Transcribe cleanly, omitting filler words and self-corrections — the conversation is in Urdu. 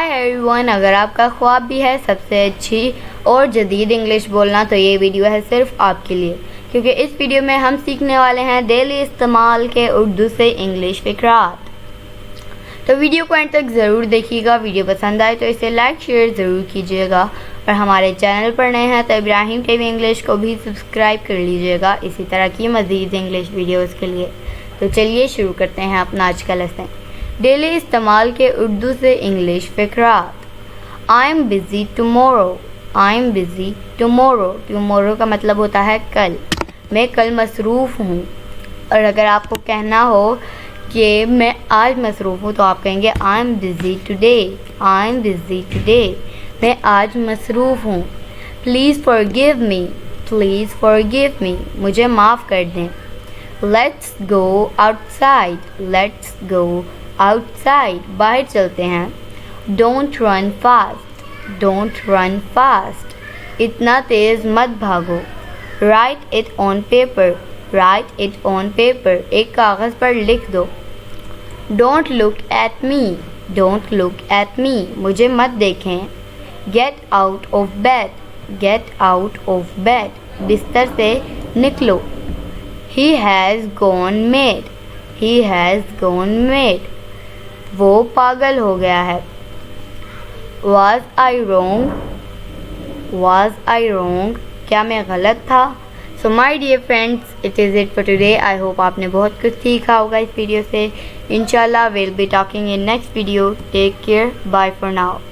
ہائی ایوری ون، اگر آپ کا خواب بھی ہے سب سے اچھی اور جدید انگلش بولنا تو یہ ویڈیو ہے صرف آپ کے لیے، کیونکہ اس ویڈیو میں ہم سیکھنے والے ہیں ڈیلی استعمال کے اردو سے انگلش فقرات۔ تو ویڈیو کو اینڈ تک ضرور دیکھیے گا۔ ویڈیو پسند آئے تو اسے لائک شیئر ضرور کیجیے گا، اور ہمارے چینل پر نئے ہیں تو ابراہیم ٹی وی انگلش کو بھی سبسکرائب کر لیجیے گا اسی طرح کی مزید انگلش ویڈیوز کے لیے۔ تو چلیے شروع کرتے ہیں اپنا آج کا لیسن۔ ڈیلی استعمال کے اردو سے انگلش فقرات۔ I am busy tomorrow, I am busy tomorrow, tomorrow کا مطلب ہوتا ہے کل، میں کل مصروف ہوں۔ اور اگر آپ کو کہنا ہو کہ میں آج مصروف ہوں تو آپ کہیں گے I am busy today, I am busy today, میں آج مصروف ہوں۔ Please forgive me, please forgive me, مجھے معاف کر دیں۔ Let's go outside, let's go outside, باہر چلتے ہیں۔ Don't run fast, don't run fast, اتنا تیز مت بھاگو۔ Write it on paper, write it on paper, ایک کاغذ پر لکھ دو۔ Don't look at me, don't look at me, مجھے مت دیکھیں۔ Get out of bed, get out of bed, بستر سے نکلو۔ He has gone mad، he has gone mad، وہ پاگل ہو گیا ہے۔ Was I wrong، was I wrong، کیا میں غلط تھا؟ So my dear friends, it is it for today. I hope آپ نے بہت کچھ سیکھا ہوگا اس ویڈیو سے۔ انشاءاللہ we'll be talking in next video. Take care. Bye for now.